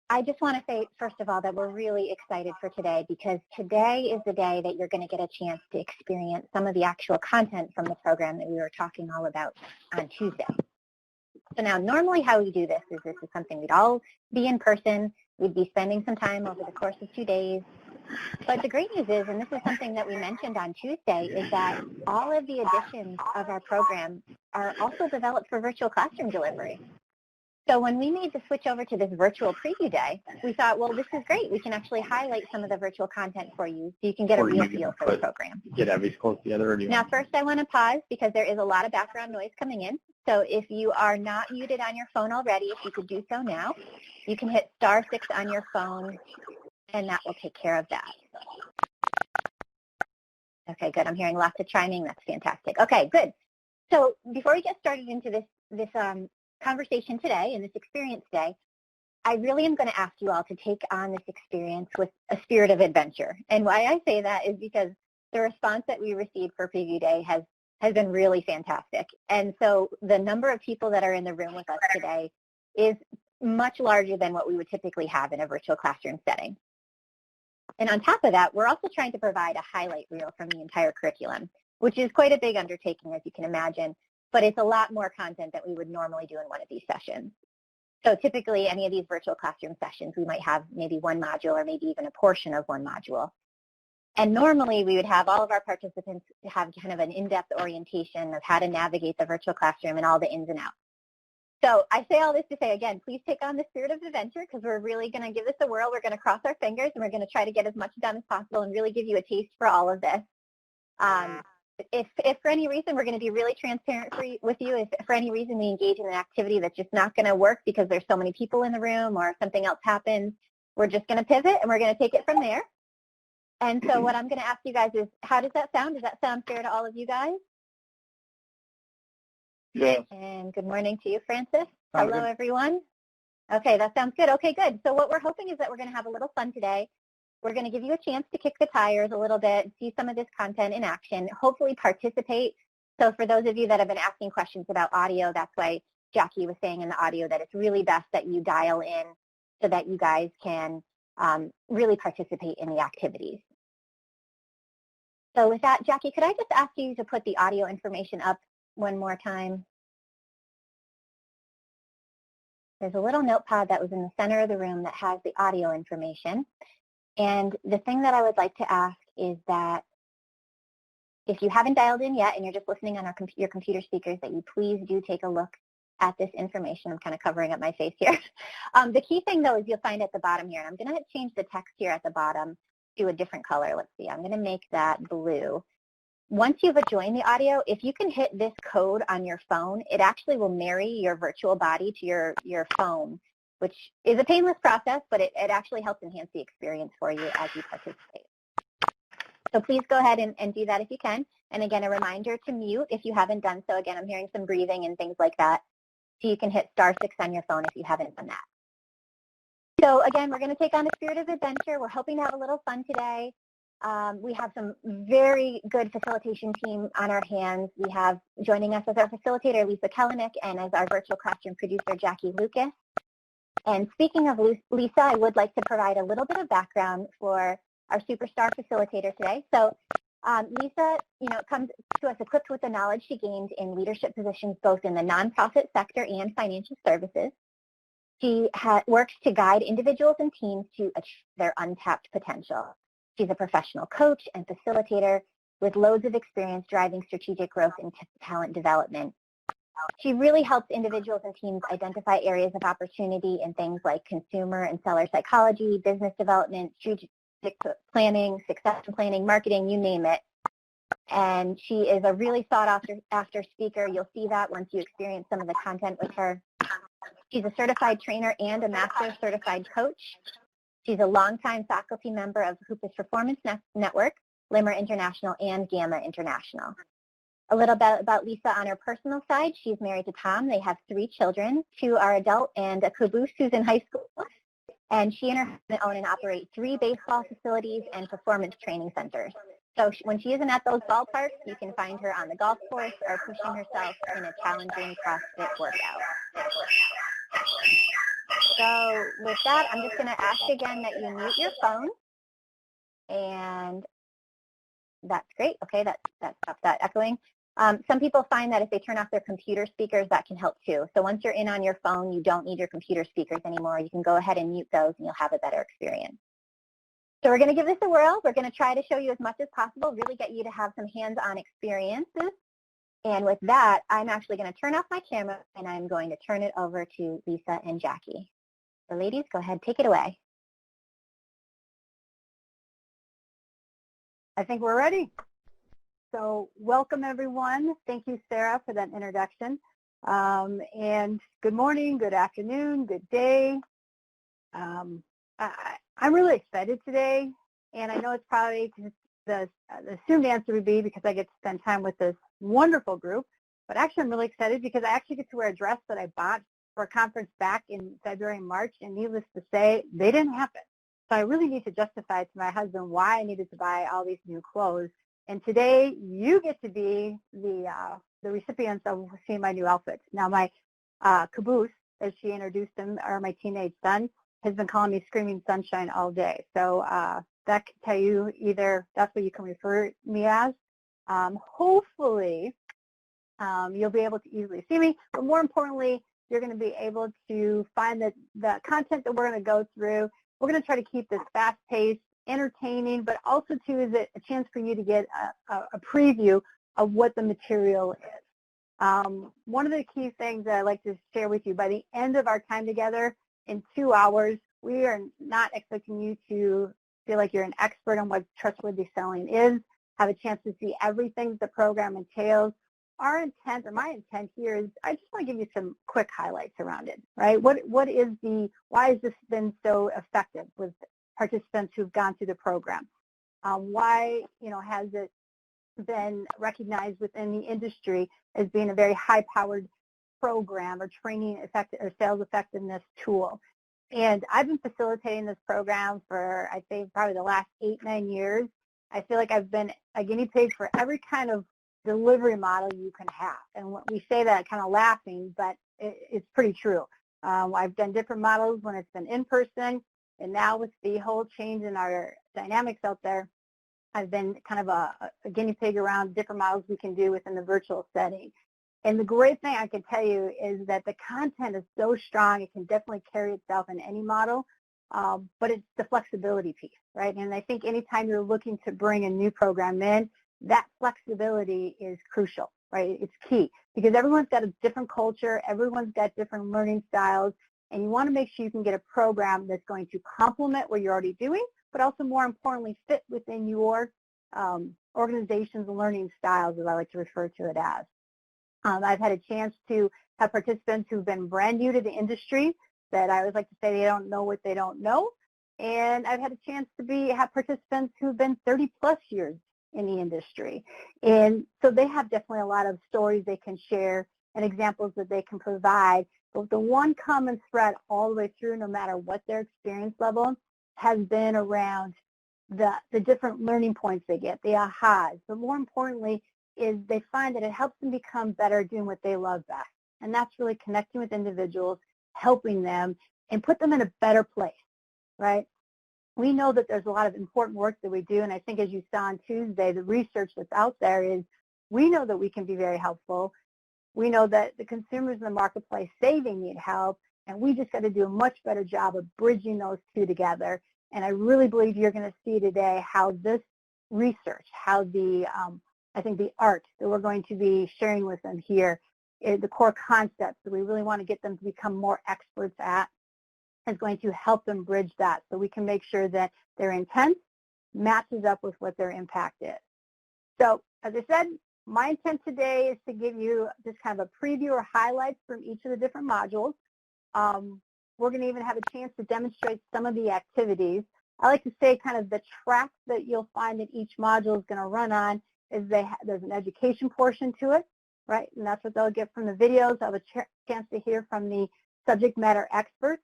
I just want to say, first of all, that we're really excited for today because today is the day that you're going to get a chance to experience some of the actual content from the program that we were talking all about on Tuesday. So now, normally how we do this is something we'd all be in person. We'd be spending some time over the course of 2 days. But the great news is, and this is something that we mentioned on Tuesday, is that all of the additions of our program are also developed for virtual classroom delivery. So when we made the switch over to this virtual preview day, we thought, well, this is great. We can actually highlight some of the virtual content for you so you can get a real feel for the program. Get every school together. Or now, first I want to pause because there is a lot of background noise coming in. So if you are not muted on your phone already, if you could do so now, you can hit *6 on your phone, and that will take care of that. Okay, good. I'm hearing lots of chiming. That's fantastic. Okay, good. So before we get started into this conversation today and this experience today, I really am going to ask you all to take on this experience with a spirit of adventure. And why I say that is because the response that we received for Preview Day has been really fantastic. And so the number of people that are in the room with us today is much larger than what we would typically have in a virtual classroom setting. And on top of that, we're also trying to provide a highlight reel from the entire curriculum, which is quite a big undertaking, as you can imagine, but it's a lot more content that we would normally do in one of these sessions. So typically, any of these virtual classroom sessions, we might have maybe one module or maybe even a portion of one module. And normally, we would have all of our participants have kind of an in-depth orientation of how to navigate the virtual classroom and all the ins and outs. So I say all this to say, again, please take on the spirit of adventure because we're really going to give this a whirl. We're going to cross our fingers and we're going to try to get as much done as possible and really give you a taste for all of this. If for any reason, we're going to be really transparent with you. If for any reason we engage in an activity that's just not going to work because there's so many people in the room or something else happens, we're just going to pivot and we're going to take it from there. And so what I'm going to ask you guys is, how does that sound? Does that sound fair to all of you guys? Yeah. And good morning to you, Francis. Hello, everyone. Okay, that sounds good. Okay, good. So what we're hoping is that we're going to have a little fun today. We're going to give you a chance to kick the tires a little bit, see some of this content in action, hopefully participate. So for those of you that have been asking questions about audio, that's why Jackie was saying in the audio that it's really best that you dial in so that you guys can really participate in the activities. So with that, Jackie, could I just ask you to put the audio information up one more time? There's a little notepad that was in the center of the room that has the audio information. And the thing that I would like to ask is that if you haven't dialed in yet and you're just listening on your computer speakers, that you please do take a look at this information. I'm kind of covering up my face here. The key thing, though, is you'll find at the bottom here, and I'm going to change the text here at the bottom to a different color. Let's see. I'm going to make that blue. Once you've joined the audio, if you can hit this code on your phone, it actually will marry your virtual body to your phone, which is a painless process, but it actually helps enhance the experience for you as you participate. So please go ahead and do that if you can. And again, a reminder to mute if you haven't done so. Again, I'm hearing some breathing and things like that. So you can hit *6 on your phone if you haven't done that. So again, we're going to take on a spirit of adventure. We're hoping to have a little fun today. We have some very good facilitation team on our hands. We have joining us as our facilitator, Lisa Kellenick, and as our virtual classroom producer, Jackie Lucas. And speaking of Lisa, I would like to provide a little bit of background for our superstar facilitator today. So Lisa, comes to us equipped with the knowledge she gained in leadership positions both in the nonprofit sector and financial services. She works to guide individuals and teams to achieve their untapped potential. She's a professional coach and facilitator with loads of experience driving strategic growth and talent development. She really helps individuals and teams identify areas of opportunity in things like consumer and seller psychology, business development, strategic planning, succession planning, marketing, you name it. And she is a really sought after speaker. You'll see that once you experience some of the content with her. She's a certified trainer and a master certified coach. She's a longtime faculty member of Hoopus Performance Network, Limmer International, and Gamma International. A little bit about Lisa on her personal side. She's married to Tom. They have 3 children. 2 are adult and a caboose who's in high school. And she and her husband own and operate 3 baseball facilities and performance training centers. So when she isn't at those ballparks, you can find her on the golf course or pushing herself in a challenging CrossFit workout. So with that, I'm just going to ask again that you mute your phone. And that's great. Okay, that stops that echoing. Some people find that if they turn off their computer speakers, that can help too. So once you're in on your phone, you don't need your computer speakers anymore. You can go ahead and mute those and you'll have a better experience. So we're going to give this a whirl. We're going to try to show you as much as possible, really get you to have some hands-on experiences. And with that, I'm actually going to turn off my camera and I'm going to turn it over to Lisa and Jackie. So ladies, go ahead, take it away. I think we're ready. So welcome everyone. Thank you, Sarah, for that introduction. And good morning, good afternoon, good day. I'm really excited today, and I know it's probably the assumed answer would be because I get to spend time with this wonderful group, but actually I'm really excited because I actually get to wear a dress that I bought for a conference back in February and March, and needless to say, they didn't happen. So I really need to justify to my husband why I needed to buy all these new clothes. And today you get to be the recipients of seeing my new outfits. Now my caboose, as she introduced him, or my teenage son, has been calling me Screaming Sunshine all day. So that can tell you either that's what you can refer me as. Hopefully you'll be able to easily see me, but more importantly, you're going to be able to find the content that we're going to go through. We're going to try to keep this fast-paced, entertaining, but also too is it a chance for you to get a preview of what the material is. One of the key things that I'd like to share with you, by the end of our time together in 2 hours, we are not expecting you to feel like you're an expert on what trustworthy selling is, have a chance to see everything that the program entails. Our intent, or my intent here, is I just want to give you some quick highlights around it, right? Why has this been so effective with participants who've gone through the program? Why, has it been recognized within the industry as being a very high-powered program or training or sales effectiveness tool? And I've been facilitating this program for, I think, probably the last 8-9 years. I feel like I've been a guinea pig for every kind of delivery model you can have. And we say that kind of laughing, but it's pretty true. I've done different models when it's been in person, and now with the whole change in our dynamics out there, I've been kind of a guinea pig around different models we can do within the virtual setting. And the great thing I can tell you is that the content is so strong, it can definitely carry itself in any model, but it's the flexibility piece, right? And I think anytime you're looking to bring a new program in, that flexibility is crucial, right? It's key because everyone's got a different culture, everyone's got different learning styles, and you want to make sure you can get a program that's going to complement what you're already doing, but also more importantly fit within your organization's learning styles, as I like to refer to it as. I've had a chance to have participants who've been brand new to the industry that I always like to say they don't know what they don't know, and I've had a chance to have participants who've been 30 plus years in the industry. And so they have definitely a lot of stories they can share and examples that they can provide. But the one common thread all the way through, no matter what their experience level, has been around the different learning points they get, the ahas. But more importantly is they find that it helps them become better doing what they love best. And that's really connecting with individuals, helping them, and put them in a better place, right? We know that there's a lot of important work that we do, and I think as you saw on Tuesday, the research that's out there is we know that we can be very helpful. We know that the consumers in the marketplace say they need help, and we just got to do a much better job of bridging those two together. And I really believe you're going to see today how this research, how I think the art that we're going to be sharing with them here, the core concepts that we really want to get them to become more experts at, is going to help them bridge that so we can make sure that their intent matches up with what their impact is. So as I said, my intent today is to give you just kind of a preview or highlights from each of the different modules. We're going to even have a chance to demonstrate some of the activities. I like to say kind of the track that you'll find that each module is going to run on is there's an education portion to it, right? And that's what they'll get from the videos. They'll have a chance to hear from the subject matter experts.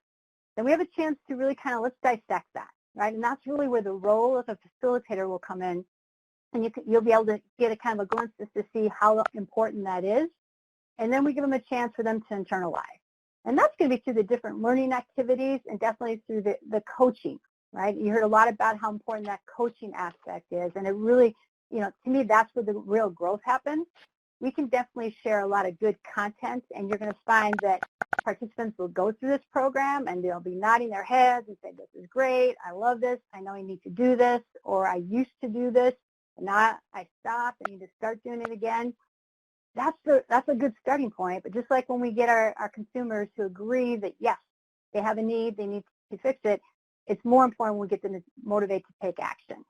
Then we have a chance to really kind of let's dissect that, right? And that's really where the role of a facilitator will come in. And you'll be able to get a kind of a glimpse just to see how important that is. And then we give them a chance for them to internalize. And that's going to be through the different learning activities and definitely through the coaching, right? You heard a lot about how important that coaching aspect is, and it really, to me, that's where the real growth happens. We can definitely share a lot of good content, and you're going to find that participants will go through this program and they'll be nodding their heads and say, this is great, I love this, I know I need to do this, or I used to do this, and now I stopped, I need to start doing it again. That's a good starting point. But just like when we get our consumers to agree that, yes, they have a need, they need to fix it, it's more important when we get them to motivate to take action.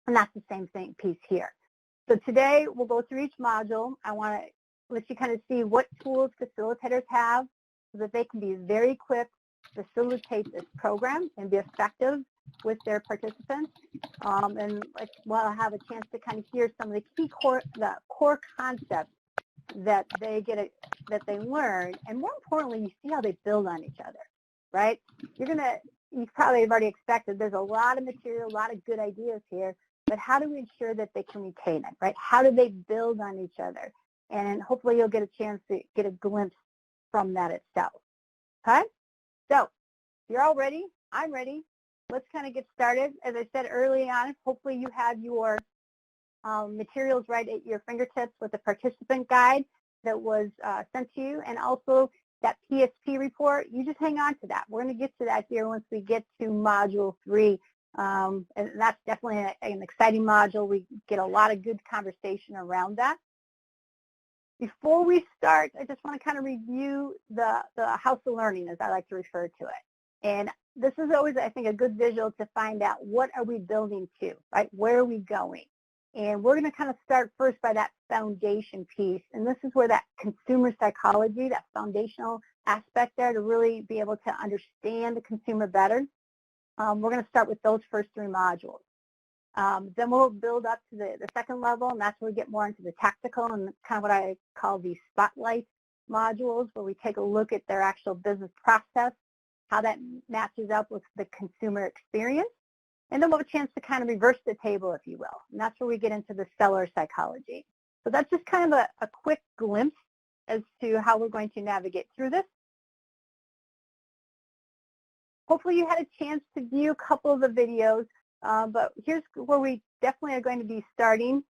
And that's the same piece here. So today we'll go through each module. I want to let you kind of see what tools facilitators have so that they can be very equipped to facilitate this program and be effective with their participants. And I'll have a chance to kind of hear some of the core concepts that they learn, and more importantly, you see how they build on each other, right? You probably have already expected there's a lot of material, a lot of good ideas here, but how do we ensure that they can retain it, right? How do they build on each other? And hopefully you'll get a chance to get a glimpse from that itself, okay? So if you're all ready, I'm ready. Let's kind of get started. As I said early on, hopefully you have your materials right at your fingertips with the participant guide that was sent to you, and also that PSP report. You just hang on to that. We're going to get to that here once we get to Module 3. And that's definitely an exciting module. We get a lot of good conversation around that. Before we start, I just want to kind of review the house of learning, as I like to refer to it. And this is always, I think, a good visual to find out what are we building to, right? Where are we going? And we're going to kind of start first by that foundation piece. And this is where that consumer psychology, that foundational aspect there, to really be able to understand the consumer better. We're going to start with those first 3 modules. Then we'll build up to the second level, and that's where we get more into the tactical and kind of what I call the spotlight modules, where we take a look at their actual business process, how that matches up with the consumer experience. And then we'll have a chance to kind of reverse the table, if you will. And that's where we get into the seller psychology. So that's just kind of a quick glimpse as to how we're going to navigate through this. Hopefully you had a chance to view a couple of the videos, but here's where we definitely are going to be starting,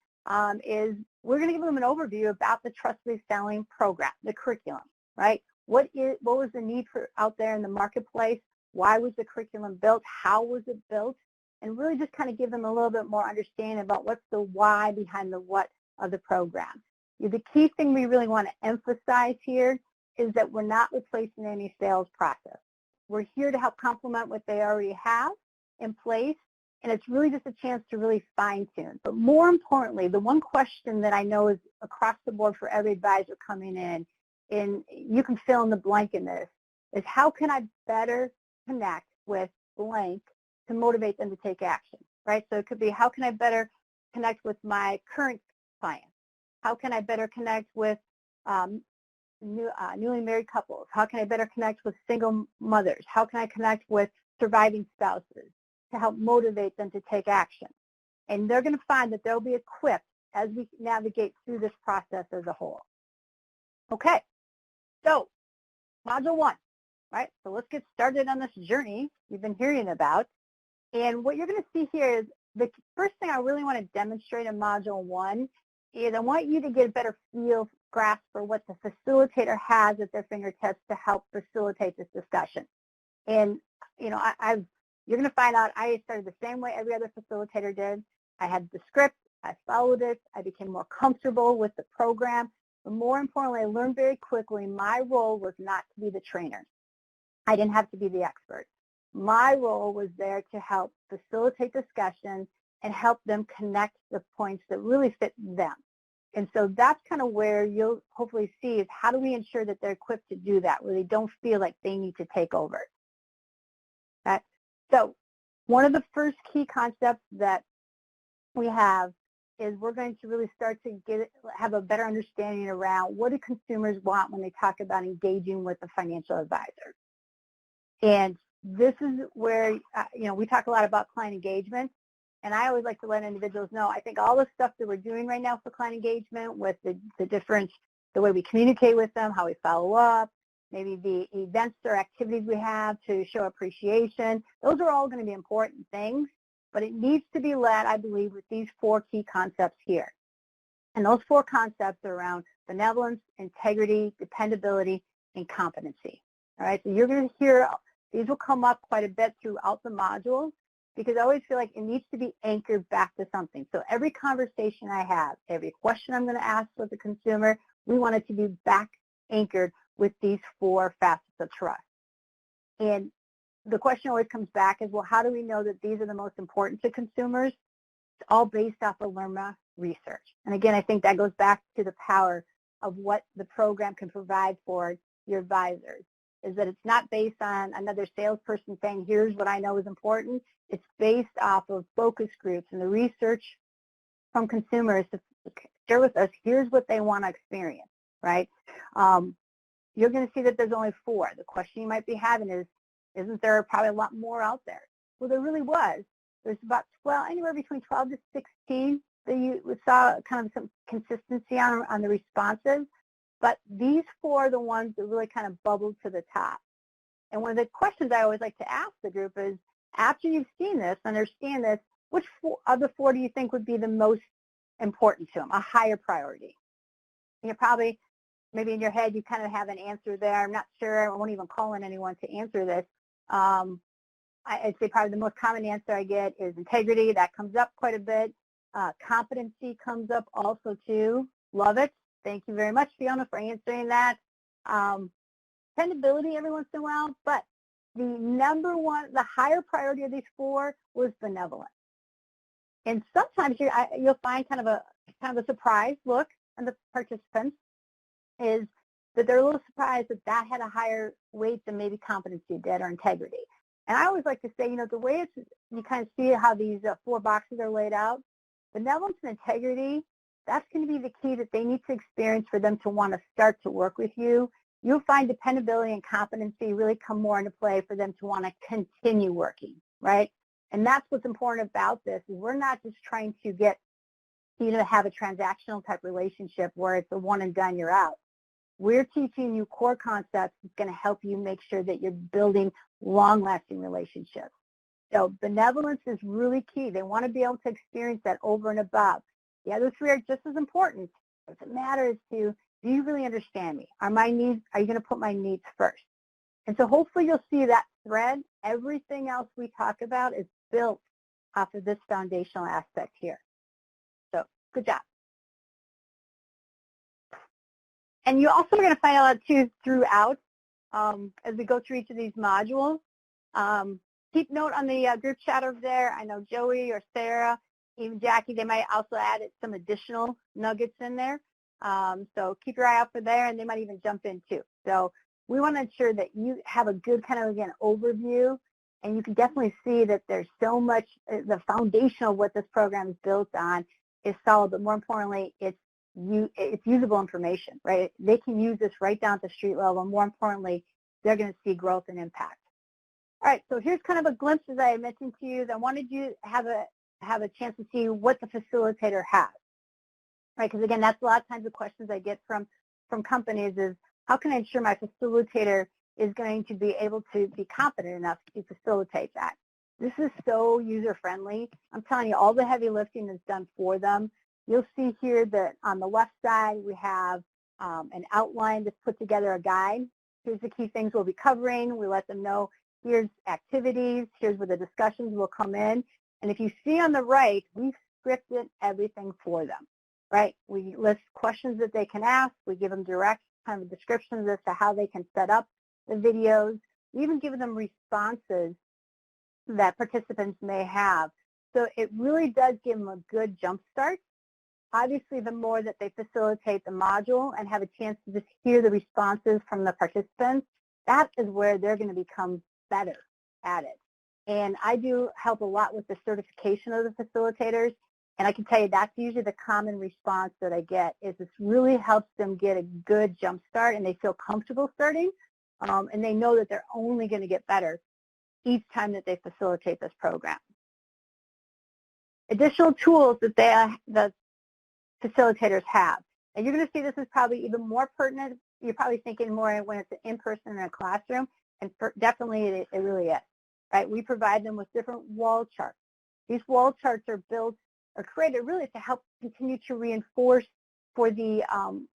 is we're going to give them an overview about the Trustworthy Selling program, the curriculum, right? What was the need for out there in the marketplace? Why was the curriculum built? How was it built? And really just kind of give them a little bit more understanding about what's the why behind the what of the program. The key thing we really want to emphasize here is that we're not replacing any sales process. We're here to help complement what they already have in place, and it's really just a chance to really fine-tune. But more importantly, the one question that I know is across the board for every advisor coming in, and you can fill in the blank in this, is how can I better connect with blank to motivate them to take action, right? So it could be, how can I better connect with my current clients? How can I better connect with newly married couples? How can I better connect with single mothers? How can I connect with surviving spouses to help motivate them to take action? And they're going to find that they'll be equipped as we navigate through this process as a whole. Okay, so Module 1, right? So let's get started on this journey you've been hearing about. And what you're going to see here is the first thing I really want to demonstrate in Module 1 is I want you to get a better grasp for what the facilitator has at their fingertips to help facilitate this discussion. And, you're going to find out I started the same way every other facilitator did. I had the script, I followed it, I became more comfortable with the program. But more importantly, I learned very quickly my role was not to be the trainer. I didn't have to be the expert. My role was there to help facilitate discussion and help them connect the points that really fit them. And so that's kind of where you'll hopefully see is how do we ensure that they're equipped to do that, where they don't feel like they need to take over. Okay? So one of the first key concepts that we have is we're going to really start to have a better understanding around what do consumers want when they talk about engaging with a financial advisor. And this is where, we talk a lot about client engagement, and I always like to let individuals know, I think all the stuff that we're doing right now for client engagement with the way we communicate with them, how we follow up, maybe the events or activities we have to show appreciation. Those are all going to be important things, but it needs to be led, I believe, with these 4 key concepts here. And those 4 concepts are around benevolence, integrity, dependability, and competency. All right, so you're going to hear, these will come up quite a bit throughout the modules, because I always feel like it needs to be anchored back to something. So every conversation I have, every question I'm going to ask with the consumer, we want it to be back anchored with these 4 facets of trust. And the question always comes back is, well, how do we know that these are the most important to consumers? It's all based off of LERMA research. And again, I think that goes back to the power of what the program can provide for your advisors, is that it's not based on another salesperson saying, here's what I know is important. It's based off of focus groups and the research from consumers to share with us, here's what they want to experience, right? You're going to see that there's only 4. The question you might be having is, isn't there probably a lot more out there? Well, there really was. There's about 12, anywhere between 12 to 16 that you saw kind of some consistency on the responses. But these 4 are the ones that really kind of bubbled to the top. And one of the questions I always like to ask the group is, after you've seen this, understand this, which of the 4 do you think would be the most important to them, a higher priority? And you're probably, maybe in your head, you kind of have an answer there. I'm not sure. I won't even call on anyone to answer this. I'd say probably the most common answer I get is integrity. That comes up quite a bit. Competency comes up also too. Love it. Thank you very much, Fiona, for answering that. Dependability every once in a while, but the number one, the higher priority of these 4 was benevolence. And sometimes you'll find kind of a surprise look on the participants, is that they're a little surprised that that had a higher weight than maybe competency did or integrity. And I always like to say, the way you kind of see how these 4 boxes are laid out, benevolence and integrity, that's going to be the key that they need to experience for them to want to start to work with you. You'll find dependability and competency really come more into play for them to want to continue working, right? And that's what's important about this, is we're not just trying to get you to have a transactional type relationship where it's a one and done, you're out. We're teaching you core concepts that's going to help you make sure that you're building long-lasting relationships. So benevolence is really key. They want to be able to experience that over and above. The other 3 are just as important. What matters to, do you really understand me? Are you going to put my needs first? And so hopefully you'll see that thread. Everything else we talk about is built off of this foundational aspect here. So good job. And you also are going to find out too throughout as we go through each of these modules. Keep note on the group chat over there. I know Joey or Sarah, even Jackie, they might also add some additional nuggets in there. So keep your eye out for there, and they might even jump in too. So we want to ensure that you have a good kind of, again, overview, and you can definitely see that there's so much, the foundation of what this program is built on is solid, but more importantly, it's usable information, right? They can use this right down to street level, and more importantly, they're going to see growth and impact. All right, so here's kind of a glimpse, as I mentioned to you, that I wanted you to have a chance to see what the facilitator has, right? Because again, that's a lot of times the questions I get from companies is, how can I ensure my facilitator is going to be able to be competent enough to facilitate that? This is so user-friendly. I'm telling you, all the heavy lifting is done for them. You'll see here that on the left side, we have an outline that's put together, a guide. Here's the key things we'll be covering. We let them know, here's activities, here's where the discussions will come in. And if you see on the right, we've scripted everything for them, right? We list questions that they can ask. We give them direct kind of descriptions as to how they can set up the videos. We even give them responses that participants may have. So it really does give them a good jump start. Obviously, the more that they facilitate the module and have a chance to just hear the responses from the participants, that is where they're going to become better at it. And I do help a lot with the certification of the facilitators, and I can tell you that's usually the common response that I get, is this really helps them get a good jump start, and they feel comfortable starting, and they know that they're only going to get better each time that they facilitate this program. Additional tools that the facilitators have, and you're going to see this is probably even more pertinent you're probably thinking more when it's in person in a classroom, and definitely it really is, right? We provide them with different wall charts. These wall charts are built or created really to help continue to reinforce for the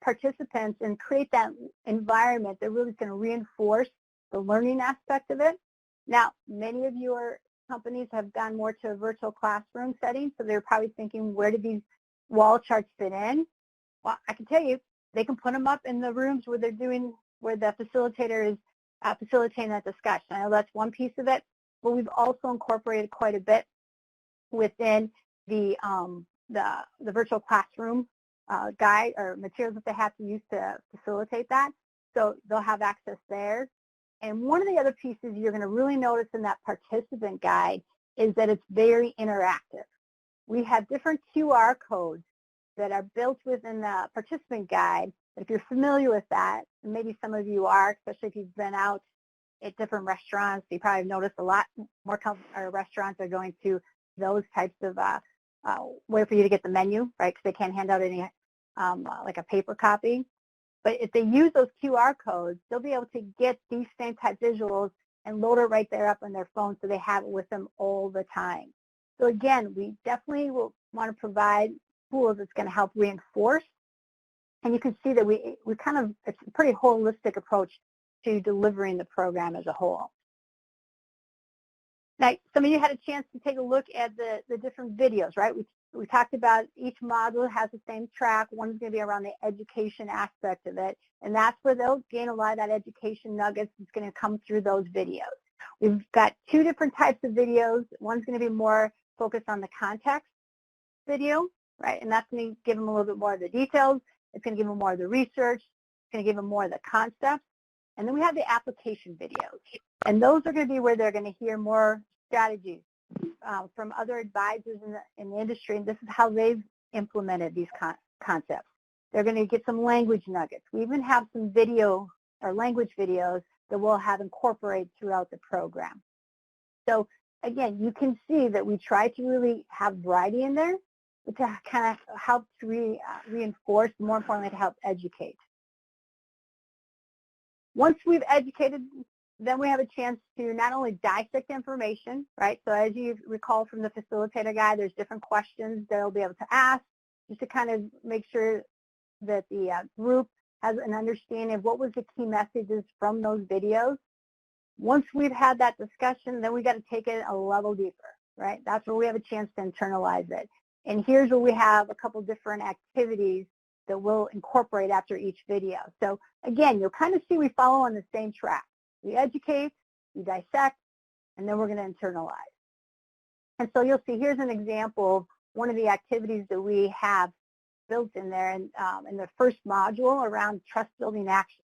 participants and create that environment that really is going to reinforce the learning aspect of it. Now, many of your companies have gone more to a virtual classroom setting, so they're probably thinking, where do these wall charts fit in? Well, I can tell you, they can put them up in the rooms where they're doing, where the facilitator is facilitating that discussion. I know that's one piece of it, but we've also incorporated quite a bit within the virtual classroom guide or materials that they have to use to facilitate that. So they'll have access there. And one of the other pieces you're going to really notice in that participant guide is that it's very interactive. We have different QR codes that are built within the participant guide. If you're familiar with that, and maybe some of you are, especially if you've been out at different restaurants, you probably have noticed a lot more restaurants are going to those types of way for you to get the menu, right? Because they can't hand out any like a paper copy. But if they use those QR codes, they'll be able to get these same type visuals and load it right there up on their phone so they have it with them all the time. So again, we definitely will want to provide tools that's going to help reinforce. And you can see that we kind of, it's a pretty holistic approach to delivering the program as a whole. Now, some of you had a chance to take a look at the different videos, right? We talked about each module has the same track. One's going to be around the education aspect of it, and that's where they'll gain a lot of that education nuggets. It's going to come through those videos. We've got two different types of videos. One's going to be more focused on the context video, right? And that's going to give them a little bit more of the details. It's going to give them more of the research. It's going to give them more of the concepts. And then we have the application videos. And those are going to be where they're going to hear more strategies from other advisors in the industry, and this is how they've implemented these concepts. They're going to get some language nuggets. We even have some video or language videos that we'll have incorporated throughout the program. So again, you can see that we try to really have variety in there to kind of help to reinforce, more importantly, to help educate. Once we've educated, then we have a chance to not only dissect information, right? So as you recall from the facilitator guide, there's different questions they'll be able to ask just to kind of make sure that the group has an understanding of what was the key messages from those videos. Once we've had that discussion, then we got to take it a level deeper, right? That's where we have a chance to internalize it. And here's where we have a couple different activities that we'll incorporate after each video. So again, you'll kind of see we follow on the same track. We educate, we dissect, and then we're going to internalize. And so you'll see here's an example of one of the activities that we have built in there in the first module around trust building action.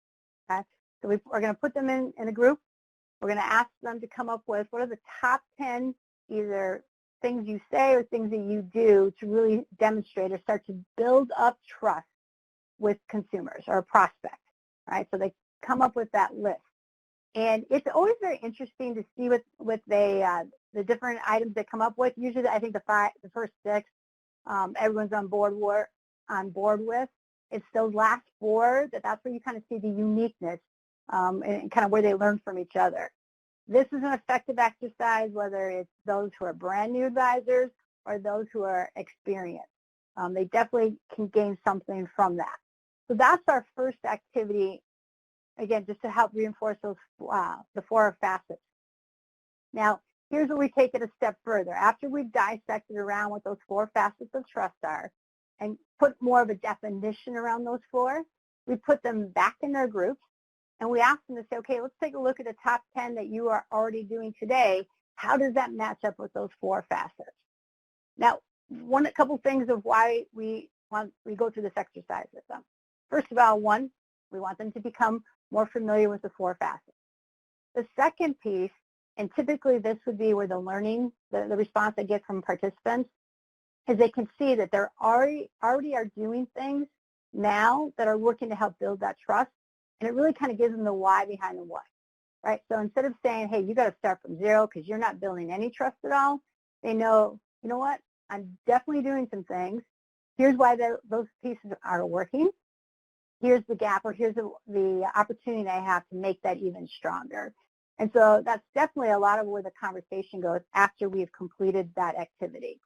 Okay? So we're going to put them in a group. We're going to ask them to come up with what are the top 10 either things you say or things that you do to really demonstrate or start to build up trust with consumers or a prospect. Right? So they come up with that list. And it's always very interesting to see what the different items they come up with. Usually, I think the first 6, everyone's on board with. It's those last 4 that's where you kind of see the uniqueness and kind of where they learn from each other. This is an effective exercise, whether it's those who are brand new advisors or those who are experienced. They definitely can gain something from that. So that's our first activity. Again, just to help reinforce those the 4 facets. Now, here's where we take it a step further. After we've dissected around what those 4 facets of trust are and put more of a definition around those 4, we put them back in their groups and we ask them to say, okay, let's take a look at the top 10 that you are already doing today. How does that match up with those 4 facets? Now, a couple things of why we go through this exercise with them. First of all, one, we want them to become more familiar with the 4 facets. The second piece, and typically this would be where the learning, the response I get from participants, is they can see that they're already are doing things now that are working to help build that trust, and it really kind of gives them the why behind the what, right? So instead of saying, hey, you got to start from 0 because you're not building any trust at all, they know, you know what, I'm definitely doing some things. Here's why those pieces are working. here's the gap, or here's the opportunity I have to make that even stronger. And so that's definitely a lot of where the conversation goes after we've completed that activity.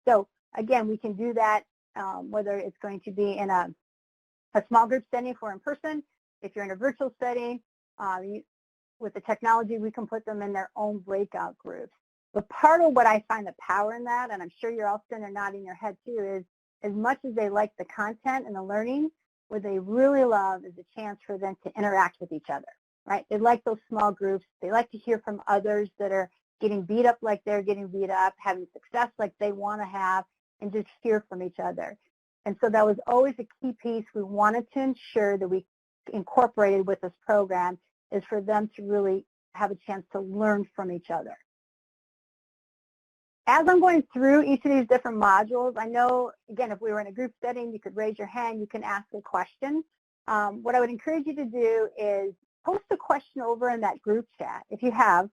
So again, we can do that whether it's going to be in a small group setting if we're in person. If you're in a virtual setting, with the technology, we can put them in their own breakout groups. But part of what I find the power in that, and I'm sure you're all sitting there nodding your head too, is as much as they like the content and the learning, what they really love is a chance for them to interact with each other, right? They like those small groups. They like to hear from others that are getting beat up like they're getting beat up, having success like they want to have, and just hear from each other. And so that was always a key piece we wanted to ensure that we incorporated with this program, is for them to really have a chance to learn from each other. As I'm going through each of these different modules, I know, again, if we were in a group setting, you could raise your hand, you can ask a question. What I would encourage you to do is post a question over in that group chat. If you have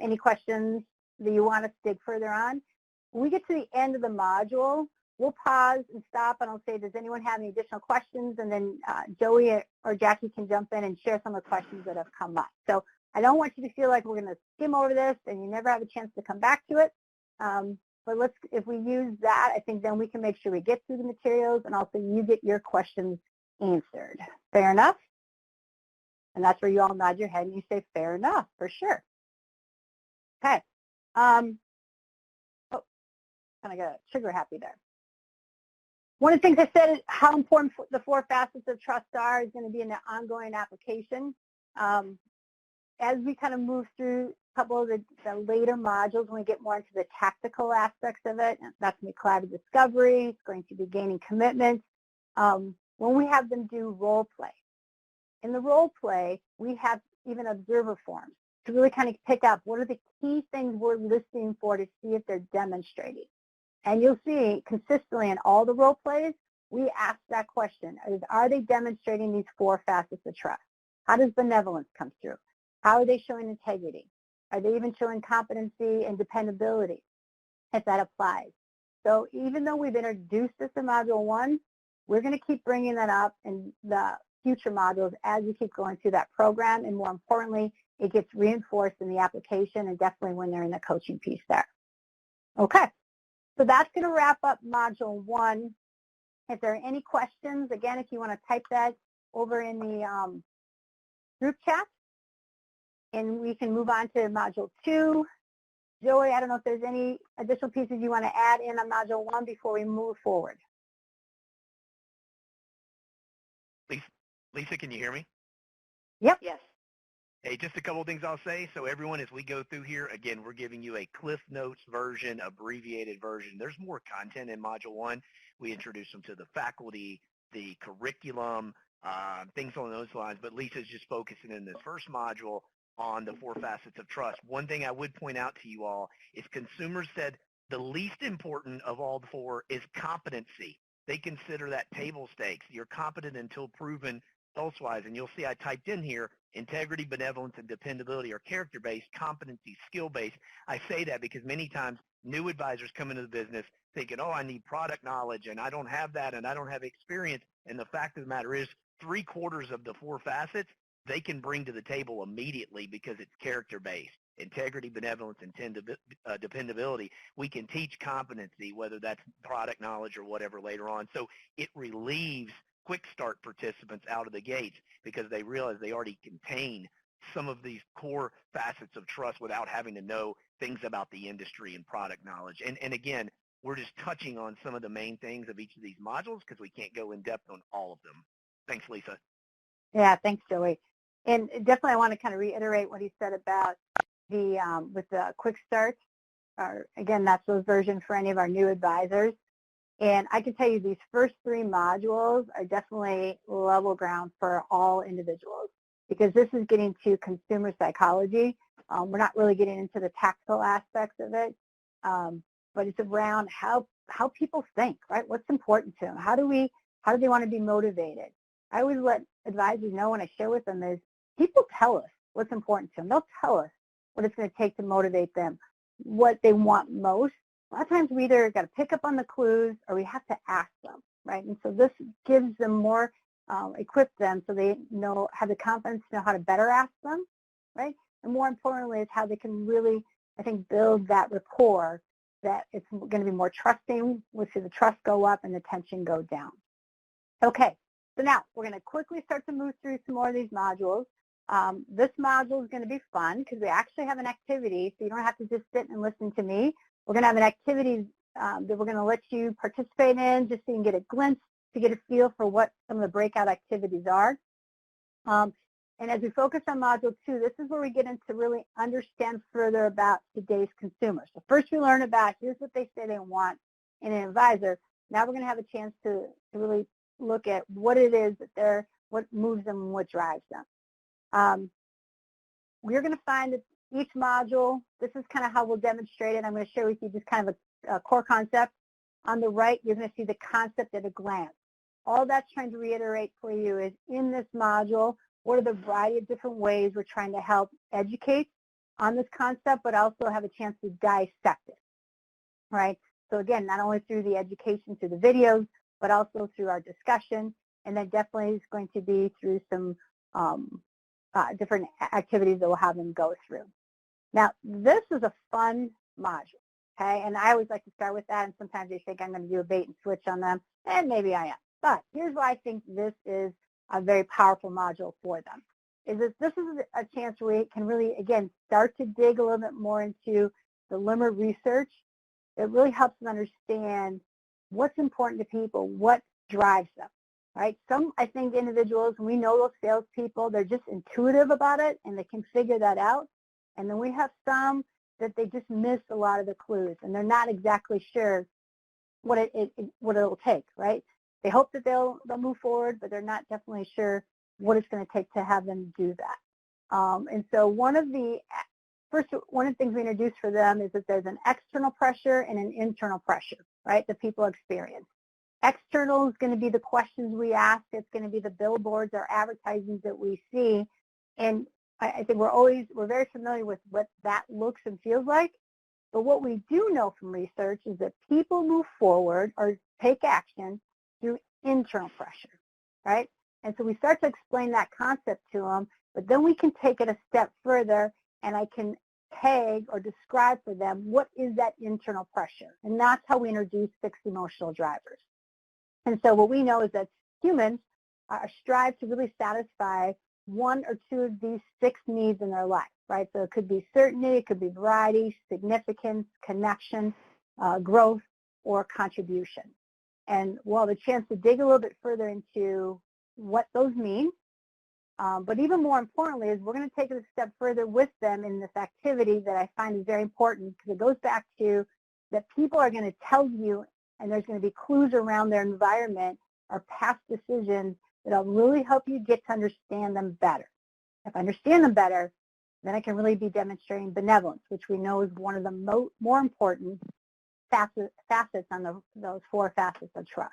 any questions that you want to dig further on, when we get to the end of the module, we'll pause and stop, and I'll say, does anyone have any additional questions? And then Joey or Jackie can jump in and share some of the questions that have come up. So I don't want you to feel like we're going to skim over this and you never have a chance to come back to it. But if we use that, I think then we can make sure we get through the materials and also you get your questions answered. Fair enough? And that's where you all nod your head and you say, fair enough, for sure. Okay. Kind of got a trigger happy there. One of the things I said is how important the 4 facets of trust are is going to be in the ongoing application. As we kind of move through a couple of the later modules, when we get more into the tactical aspects of it, that's going to be collaborative discovery, it's going to be gaining commitment. When we have them do role play. In the role play, we have even observer forms to really kind of pick up what are the key things we're listening for to see if they're demonstrating. And you'll see consistently in all the role plays, we ask that question, are they demonstrating these 4 facets of trust? How does benevolence come through? How are they showing integrity? Are they even showing competency and dependability, if that applies? So even though we've introduced this in Module 1, we're going to keep bringing that up in the future modules as we keep going through that program. And more importantly, it gets reinforced in the application and definitely when they're in the coaching piece there. Okay. So that's going to wrap up Module 1. If there are any questions, again, if you want to type that over in the group chat, and we can move on to Module 2. Joey, I don't know if there's any additional pieces you want to add in on Module 1 before we move forward. Lisa, can you hear me? Yep. Yes. Hey, just a couple of things I'll say. So everyone, as we go through here, again, we're giving you a Cliff Notes version, abbreviated version. There's more content in Module 1. We introduce them to the faculty, the curriculum, things along those lines. But Lisa's just focusing in this first module on the 4 facets of trust. One thing I would point out to you all is consumers said the least important of all the 4 is competency. They consider that table stakes. You're competent until proven elsewise. And you'll see I typed in here, integrity, benevolence, and dependability are character-based, competency, skill-based. I say that because many times new advisors come into the business thinking, oh, I need product knowledge, and I don't have that, and I don't have experience. And the fact of the matter is 3/4 of the 4 facets they can bring to the table immediately because it's character-based. Integrity, benevolence, and dependability. We can teach competency, whether that's product knowledge or whatever later on. So it relieves quick start participants out of the gates because they realize they already contain some of these core facets of trust without having to know things about the industry and product knowledge. And again, we're just touching on some of the main things of each of these modules because we can't go in depth on all of them. Thanks, Lisa. Yeah, thanks, Joey. And definitely I want to kind of reiterate what he said about the with the quick start. Again, that's those versions for any of our new advisors. And I can tell you these first 3 modules are definitely level ground for all individuals because this is getting to consumer psychology. We're not really getting into the tactical aspects of it, but it's around how people think, right? What's important to them? How do they want to be motivated? I always let advisors know when I share with them is people tell us what's important to them. They'll tell us what it's going to take to motivate them, what they want most. A lot of times we either got to pick up on the clues or we have to ask them, right? And so this gives them more equip them so they have the confidence to know how to better ask them, right? And more importantly is how they can really, I think, build that rapport that it's going to be more trusting. We'll see the trust go up and the tension go down. Okay, so now we're going to quickly start to move through some more of these modules. This module is going to be fun because we actually have an activity, so you don't have to just sit and listen to me. We're going to have an activity that we're going to let you participate in just so you can get a glimpse, to get a feel for what some of the breakout activities are. And as we focus on Module 2, this is where we get into really understand further about today's consumers. So first we learn about here's what they say they want in an advisor. Now we're going to have a chance to really look at what it is that what moves them and what drives them. We're going to find that each module, this is kind of how we'll demonstrate it. I'm going to share with you just kind of a core concept. On the right, you're going to see the concept at a glance. All that's trying to reiterate for you is in this module, what are the variety of different ways we're trying to help educate on this concept, but also have a chance to dissect it, right? So again, not only through the education, through the videos, but also through our discussion, and then definitely is going to be through some different activities that we'll have them go through. Now, this is a fun module, okay? And I always like to start with that, and sometimes they think I'm going to do a bait and switch on them, and maybe I am. But here's why I think this is a very powerful module for them, is that this is a chance where we can really, again, start to dig a little bit more into the limit research. It really helps them understand what's important to people, what drives them, right? Some, I think, individuals, we know those salespeople, they're just intuitive about it, and they can figure that out. And then we have some that they just miss a lot of the clues, and they're not exactly sure what it'll take, right? They hope that they'll move forward, but they're not definitely sure what it's going to take to have them do that. And so one of the things we introduce for them is that there's an external pressure and an internal pressure, right, that people experience. External is going to be the questions we ask. It's going to be the billboards or advertisements that we see. And I think we're very familiar with what that looks and feels like. But what we do know from research is that people move forward or take action through internal pressure, right? And so we start to explain that concept to them, but then we can take it a step further, and I can tag or describe for them what is that internal pressure. And that's how we introduce 6 emotional drivers. And so what we know is that humans strive to really satisfy 1 or 2 of these 6 needs in their life, right? So it could be certainty, it could be variety, significance, connection, growth, or contribution. And we'll have a chance to dig a little bit further into what those mean. But even more importantly is we're going to take it a step further with them in this activity that I find is very important, because it goes back to that people are going to tell you, and there's going to be clues around their environment or past decisions that'll really help you get to understand them better. If I understand them better, then I can really be demonstrating benevolence, which we know is one of the more important facets on those 4 facets of trust.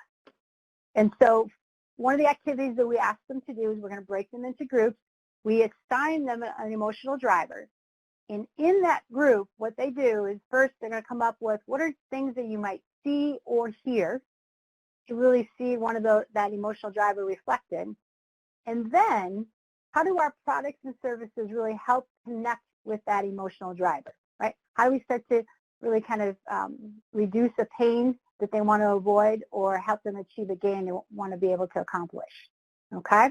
And so one of the activities that we ask them to do is we're going to break them into groups. We assign them an emotional driver. And in that group, what they do is first they're going to come up with what are things that you might see or hear to really see one of that emotional driver reflected. And then how do our products and services really help connect with that emotional driver, right? How do we start to really kind of reduce a pain that they want to avoid or help them achieve a gain they want to be able to accomplish, okay?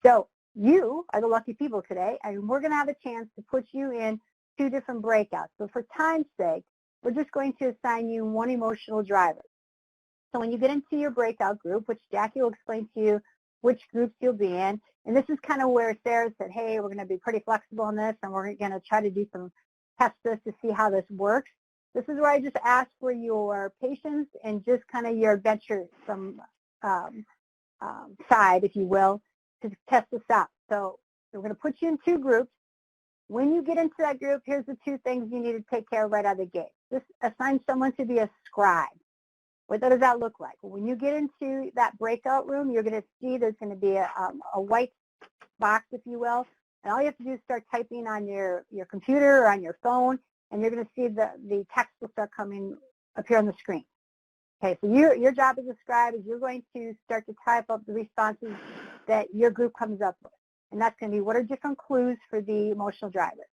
So you are the lucky people today, and we're going to have a chance to put you in 2 different breakouts. So for time's sake, we're just going to assign you 1 emotional driver. So when you get into your breakout group, which Jackie will explain to you which groups you'll be in, and this is kind of where Sarah said, hey, we're going to be pretty flexible on this, and we're going to try to do some tests to see how this works. This is where I just ask for your patience and just kind of your adventure from side, if you will, to test this out. So we're going to put you in 2 groups. When you get into that group, here's the 2 things you need to take care of right out of the gate. Just assign someone to be a scribe. What does that look like? When you get into that breakout room, you're going to see there's going to be a white box, if you will, and all you have to do is start typing on your computer or on your phone, and you're going to see the text will start appear on the screen. Okay, so your job as a scribe is you're going to start to type up the responses that your group comes up with. And that's going to be, what are different clues for the emotional drivers?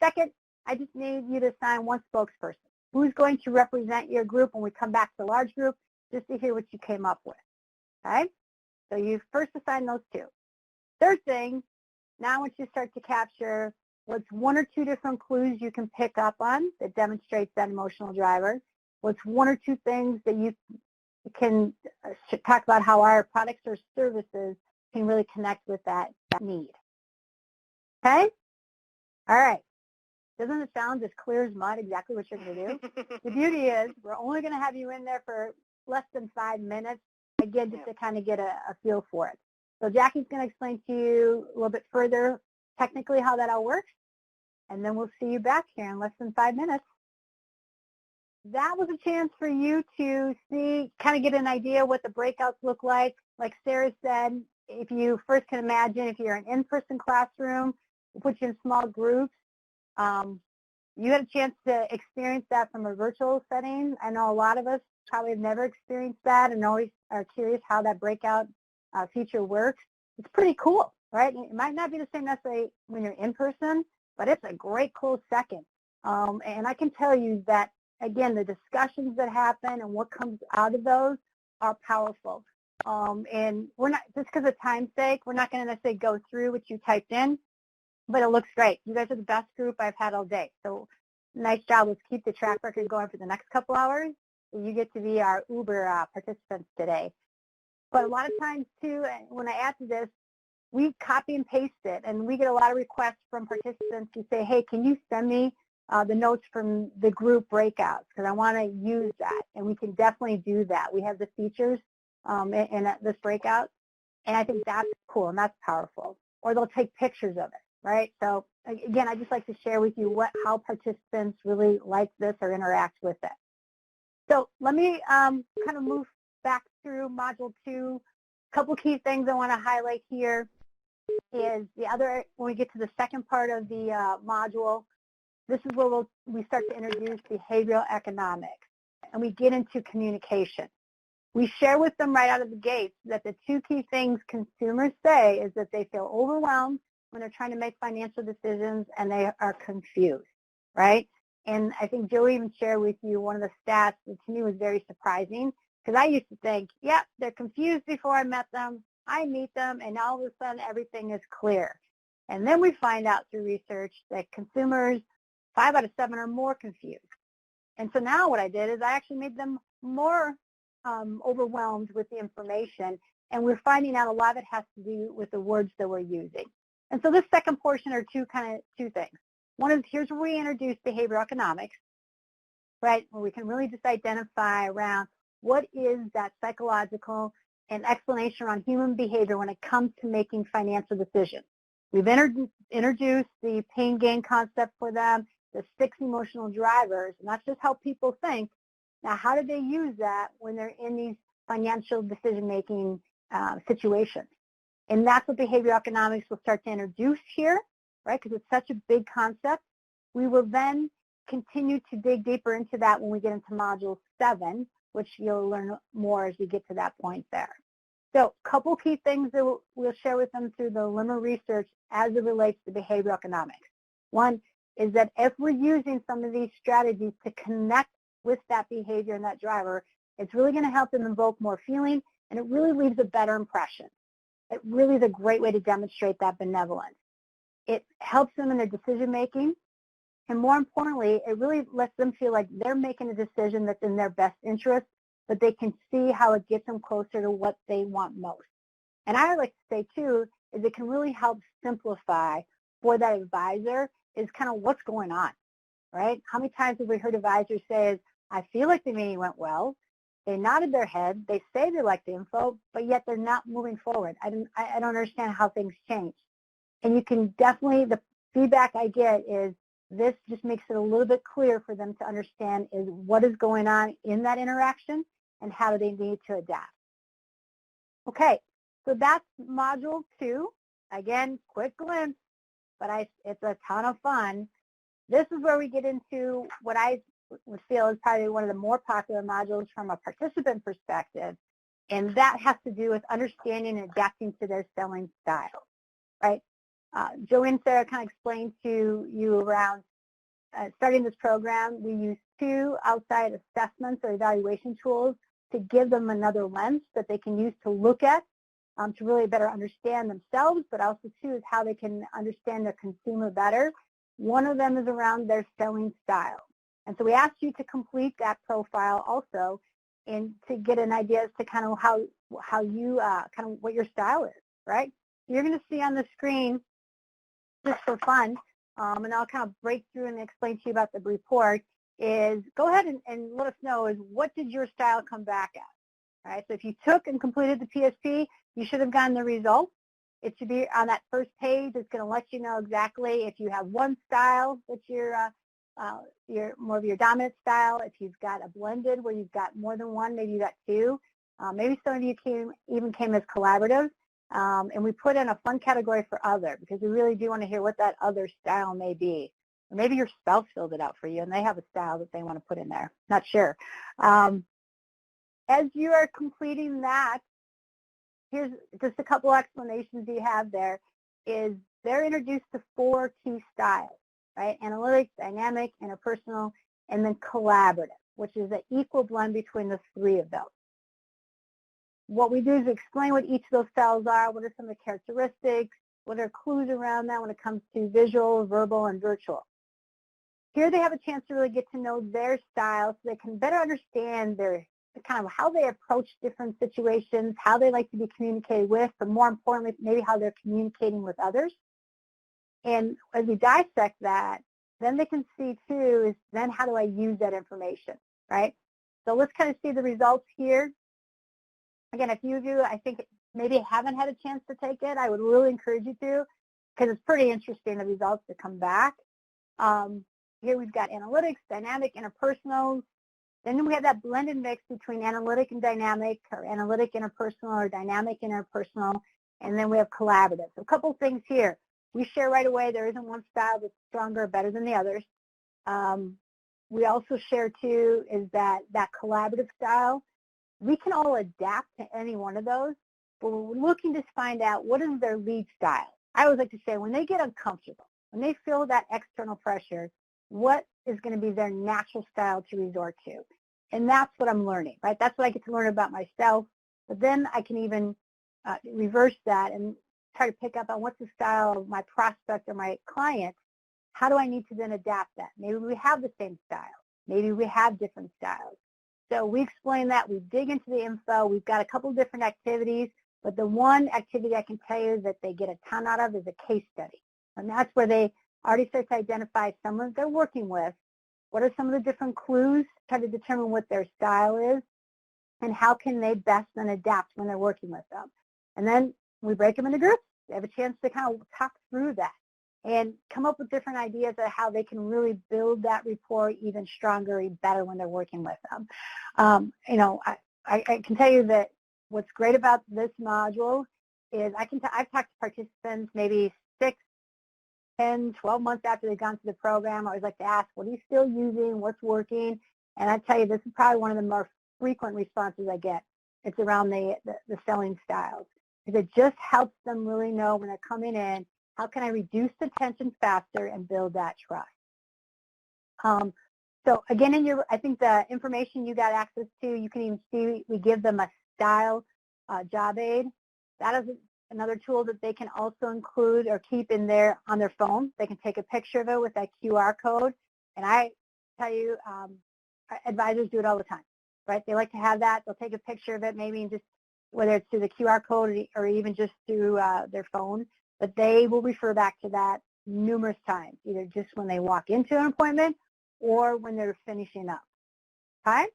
Second, I just need you to assign one spokesperson. Who's going to represent your group when we come back to the large group, just to hear what you came up with, okay? So you first assign those two. Third thing, now once you start to capture what's one or two different clues you can pick up on that demonstrates that emotional driver, what's one or two things that you can talk about how our products or services can really connect with that need. Okay? All right. Doesn't it sound as clear as mud exactly what you're going to do? The beauty is we're only going to have you in there for less than 5 minutes, again, just to kind of get a feel for it. So Jackie's going to explain to you a little bit further technically how that all works, and then we'll see you back here in less than 5 minutes. That was a chance for you to see, kind of get an idea what the breakouts look like. Like Sarah said, if you first can imagine, if you're in an in-person classroom, we'll put you in small groups. You had a chance to experience that from a virtual setting. I know a lot of us probably have never experienced that and always are curious how that breakout feature works. It's pretty cool, right? It might not be the same necessarily when you're in person, but it's a great close second. And I can tell you that, again, the discussions that happen and what comes out of those are powerful. And we're not, just because of time's sake, we're not going to necessarily go through what you typed in, but it looks great. You guys are the best group I've had all day. So nice job. Let's keep the track record going for the next couple hours. You get to be our Uber participants today. But a lot of times, too, when I add to this, we copy and paste it, and we get a lot of requests from participants who say, hey, can you send me the notes from the group breakouts, because I want to use that. And we can definitely do that. We have the features in this breakout, and I think that's cool and that's powerful. Or they'll take pictures of it, right? So again, I just like to share with you how participants really like this or interact with it. So let me kind of move back through Module 2. A couple key things I want to highlight here is when we get to the second part of the module, this is where we start to introduce behavioral economics, and we get into communication. We share with them right out of the gates that the two key things consumers say is that they feel overwhelmed when they're trying to make financial decisions and they are confused, right? And I think Joe even shared with you one of the stats that to me was very surprising, because I used to think, yeah, they're confused before I met them, I meet them, and all of a sudden everything is clear. And then we find out through research that consumers, 5 out of 7 are more confused. And so now what I did is I actually made them more overwhelmed with the information, and we're finding out a lot of it has to do with the words that we're using. And so this second portion are two things. One is, here's where we introduce behavioral economics, right, where we can really just identify around what is that psychological and explanation around human behavior when it comes to making financial decisions. We've introduced the pain gain concept for them, the 6 emotional drivers, and that's just how people think. Now, how do they use that when they're in these financial decision-making situations? And that's what behavioral economics will start to introduce here, right, because it's such a big concept. We will then continue to dig deeper into that when we get into Module 7, which you'll learn more as we get to that point there. So a couple key things that we'll share with them through the LIMR research as it relates to behavioral economics. One is that if we're using some of these strategies to connect with that behavior and that driver, it's really going to help them invoke more feeling, and it really leaves a better impression. It really is a great way to demonstrate that benevolence. It helps them in their decision making, and more importantly, it really lets them feel like they're making a decision that's in their best interest, but they can see how it gets them closer to what they want most. And I like to say, too, is it can really help simplify for that advisor is kind of what's going on, right? How many times have we heard advisors say, I feel like the meeting went well, they nodded their head, they say they like the info, but yet they're not moving forward. I don't understand how things change. And you can definitely, the feedback I get is this just makes it a little bit clearer for them to understand is what is going on in that interaction and how do they need to adapt. Okay, so that's Module 2. Again, quick glimpse, but it's a ton of fun. This is where we get into what I would feel is probably one of the more popular modules from a participant perspective, And that has to do with understanding and adapting to their selling style, right? Joe and Sarah kind of explained to you around starting this program. We use 2 outside assessments or evaluation tools to give them another lens that they can use to look at to really better understand themselves, but also too is how they can understand their consumer better. One of them is around their selling style. And so we asked you to complete that profile also and to get an idea as to kind of how you, kind of what your style is, right? You're going to see on the screen, just for fun, and I'll kind of break through and explain to you about the report, is go ahead and let us know is what did your style come back at, all right? So if you took and completed the PSP, you should have gotten the results. It should be on that first page. It's going to let you know exactly if you have one style that's your more of your dominant style. If you've got a blended where you've got more than one, maybe you got 2. Maybe some of you even came as collaborative. And we put in a fun category for other because we really do want to hear what that other style may be. Or maybe your spouse filled it out for you and they have a style that they want to put in there. Not sure. As you are completing that, here's just a couple explanations you have there, is they're introduced to 4 key styles, right? Analytics, dynamic, interpersonal, and then collaborative, which is an equal blend between the 3 of those. What we do is explain what each of those styles are, what are some of the characteristics, what are clues around that when it comes to visual, verbal, and virtual. Here they have a chance to really get to know their style so they can better understand their kind of how they approach different situations, how they like to be communicated with, but more importantly, maybe how they're communicating with others. And as we dissect that, then they can see too is then how do I use that information, right? So let's kind of see the results here. Again, if you do, I think maybe haven't had a chance to take it, I would really encourage you to because it's pretty interesting, the results that come back. Here we've got analytics, dynamic, interpersonal. Then we have that blended mix between analytic and dynamic, or analytic interpersonal, or dynamic interpersonal, and then we have collaborative. So a couple things here. We share right away there isn't one style that's stronger or better than the others. We also share too is that collaborative style, we can all adapt to any one of those, but we're looking to find out what is their lead style. I always like to say when they get uncomfortable, when they feel that external pressure, what is going to be their natural style to resort to? And that's what I'm learning, right? That's what I get to learn about myself. But then I can even reverse that and try to pick up on what's the style of my prospect or my client. How do I need to then adapt that? Maybe we have the same style. Maybe we have different styles. So we explain that. We dig into the info. We've got a couple of different activities. But the one activity I can tell you that they get a ton out of is a case study. And that's where they already start to identify someone they're working with. What are some of the different clues? Try to determine what their style is and how can they best then adapt when they're working with them. And then we break them into groups. They have a chance to kind of talk through that and come up with different ideas of how they can really build that rapport even stronger and better when they're working with them. I can tell you that what's great about this module is I've talked to participants maybe 6, 10, 12 months after they've gone through the program. I always like to ask, what are you still using? What's working? And I tell you, this is probably one of the more frequent responses I get. It's around the selling styles. Because it just helps them really know when they're coming in, how can I reduce the tension faster and build that trust? So again, I think the information you got access to, you can even see we give them a style job aid. That is another tool that they can also include or keep on their phone. They can take a picture of it with that QR code. And I tell you, advisors do it all the time, right? They like to have that. They'll take a picture of it, maybe just whether it's through the QR code or even just through their phone. But they will refer back to that numerous times, either just when they walk into an appointment or when they're finishing up. Okay?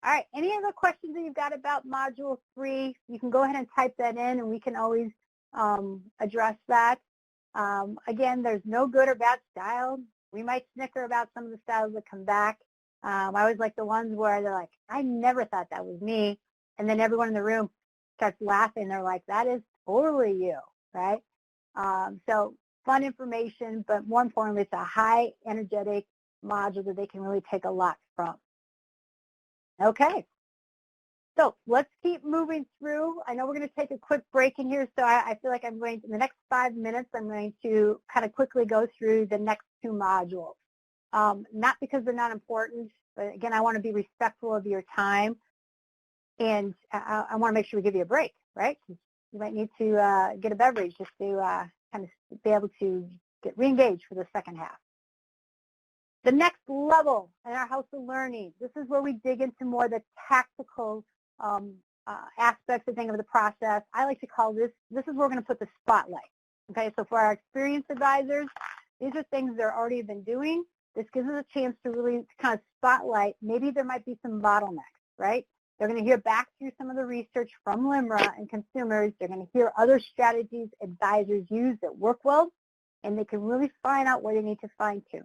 All right, any other questions that you've got about Module 3, you can go ahead and type that in and we can always address that. Again, there's no good or bad style. We might snicker about some of the styles that come back. I always like the ones where they're like, I never thought that was me. And then everyone in the room starts laughing. They're like, that is totally you, right? So fun information, but more importantly, it's a high energetic module that they can really take a lot from. Okay. So let's keep moving through. I know we're going to take a quick break in here, so I feel like I'm going to, in the next 5 minutes, I'm going to kind of quickly go through the next 2 modules. Not because they're not important, but again, I want to be respectful of your time, and I want to make sure we give you a break, right? You might need to get a beverage just to kind of be able to get re-engaged for the second half. The next level in our House of Learning, this is where we dig into more the tactical aspects of the process. I like to call this is where we're going to put the spotlight. Okay, so for our experienced advisors, these are things they're already been doing. This gives us a chance to really kind of spotlight. Maybe there might be some bottlenecks, right? They're going to hear back through some of the research from LIMRA and consumers. They're going to hear other strategies advisors use that work well, and they can really find out where they need to fine tune.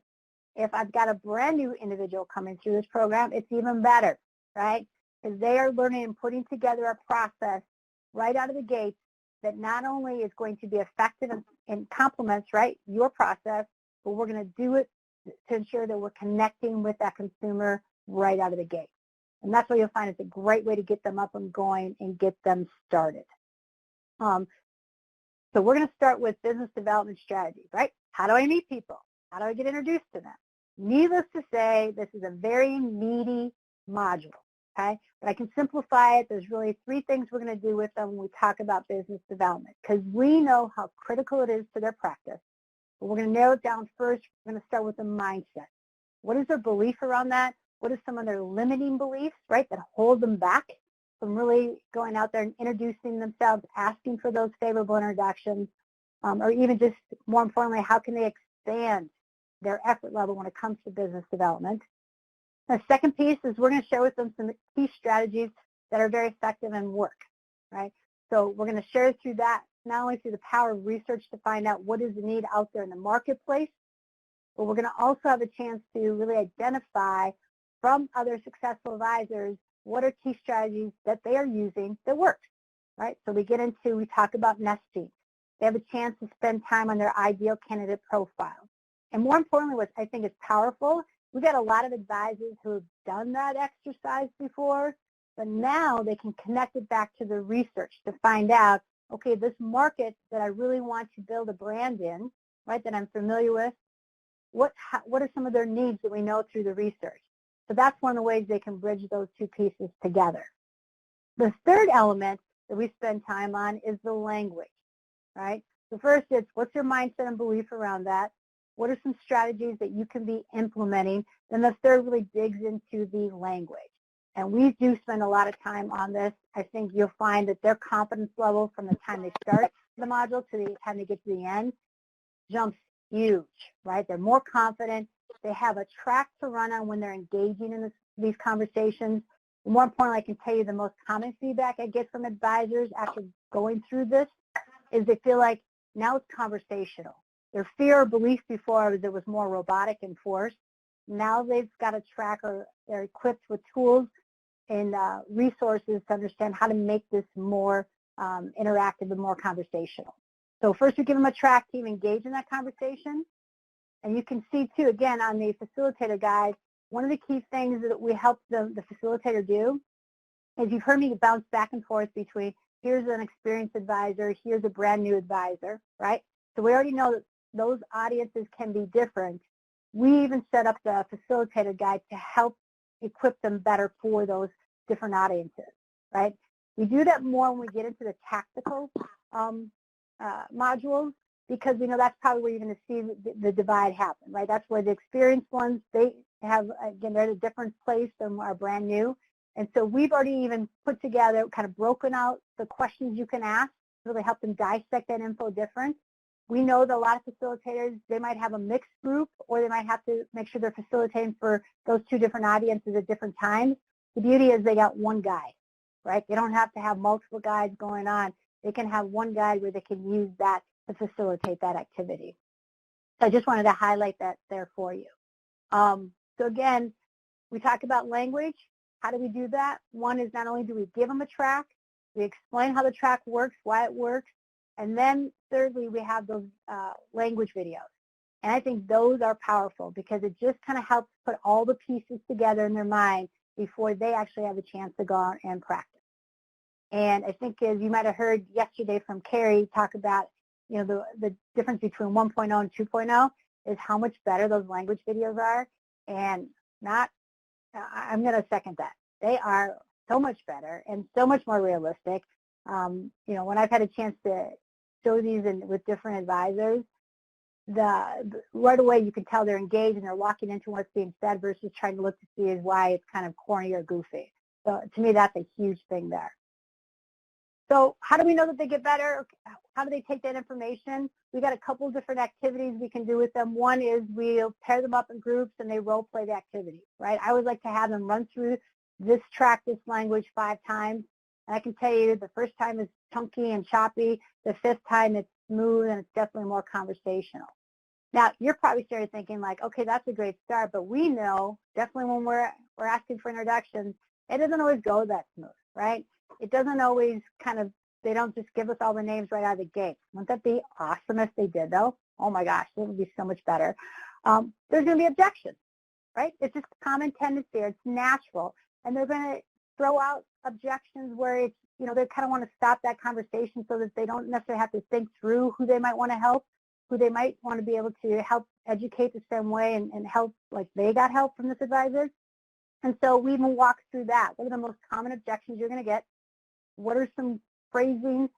If I've got a brand new individual coming through this program, it's even better, right? Because they are learning and putting together a process right out of the gate that not only is going to be effective and complements, right, your process, but we're going to do it to ensure that we're connecting with that consumer right out of the gate. And that's why you'll find it's a great way to get them up and going and get them started. So we're going to start with business development strategy, right? How do I meet people? How do I get introduced to them? Needless to say, this is a very meaty module, okay? But I can simplify it. There's really 3 things we're going to do with them when we talk about business development, because we know how critical it is to their practice. But we're going to narrow it down first. We're going to start with the mindset. What is their belief around that? What are some of their limiting beliefs, right, that hold them back from really going out there and introducing themselves, asking for those favorable introductions, or even just more importantly, how can they expand their effort level when it comes to business development? The second piece is we're going to share with them some key strategies that are very effective and work, right? So we're going to share through that, not only through the power of research to find out what is the need out there in the marketplace, but we're going to also have a chance to really identify from other successful advisors what are key strategies that they are using that work, right? So we talk about nesting. They have a chance to spend time on their ideal candidate profile. And more importantly, what I think is powerful, we've got a lot of advisors who have done that exercise before, but now they can connect it back to the research to find out, okay, this market that I really want to build a brand in, right, that I'm familiar with, what are some of their needs that we know through the research? So that's one of the ways they can bridge those 2 pieces together. The third element that we spend time on is the language, right? So first it's what's your mindset and belief around that? What are some strategies that you can be implementing? Then the third really digs into the language. And we do spend a lot of time on this. I think you'll find that their confidence level from the time they start the module to the time they get to the end jumps huge, right? They're more confident. They have a track to run on when they're engaging in these conversations. More importantly, I can tell you the most common feedback I get from advisors after going through this is they feel like now it's conversational. Their fear or belief before was it was more robotic and forced. Now they've got a track or they're equipped with tools and resources to understand how to make this more interactive and more conversational. So first we give them a track to even engage in that conversation. And you can see too, again, on the facilitator guide, one of the key things that we help the facilitator do is you've heard me bounce back and forth between here's an experienced advisor, here's a brand new advisor, right? So we already know that those audiences can be different. We even set up the facilitator guide to help equip them better for those different audiences, right? We do that more when we get into the tactical modules, because we know that's probably where you're going to see the divide happen, right? That's where the experienced ones, they have, again, they're at a different place than our brand new. And so we've already even put together, kind of broken out the questions you can ask, really help them dissect that info different. We know that a lot of facilitators, they might have a mixed group, or they might have to make sure they're facilitating for those 2 different audiences at different times. The beauty is they got one guide, right? They don't have to have multiple guides going on. They can have one guide where they can use that to facilitate that activity. So I just wanted to highlight that there for you. So again, we talk about language. How do we do that? One is not only do we give them a track, we explain how the track works, why it works, and then thirdly, we have those language videos. And I think those are powerful because it just kind of helps put all the pieces together in their mind before they actually have a chance to go out and practice. And I think, as you might have heard yesterday from Carrie talk about, the difference between 1.0 and 2.0 is how much better those language videos are. And I'm going to second that. They are so much better and so much more realistic. When I've had a chance to show these with different advisors, right away you can tell they're engaged and they're walking into what's being said versus trying to look to see why it's kind of corny or goofy. So to me, that's a huge thing there. So how do we know that they get better? How do they take that information? We got a couple different activities we can do with them. One is we'll pair them up in groups and they role play the activity, right? I would like to have them run through this language 5 times. And I can tell you the first time is chunky and choppy. The 5th time it's smooth and it's definitely more conversational. Now, you're probably started thinking like, okay, that's a great start, but we know definitely when we're asking for introductions, it doesn't always go that smooth, right? It doesn't always they don't just give us all the names right out of the gate. Wouldn't that be awesome if they did, though? Oh, my gosh, it would be so much better. There's going to be objections, right? It's just a common tendency. It's natural. And they're going to throw out objections where it's, they kind of want to stop that conversation so that they don't necessarily have to think through who they might want to help, who they might want to be able to help educate the same way and help like they got help from this advisor. And so we even walk through that. What are the most common objections you're going to get? What are some phrases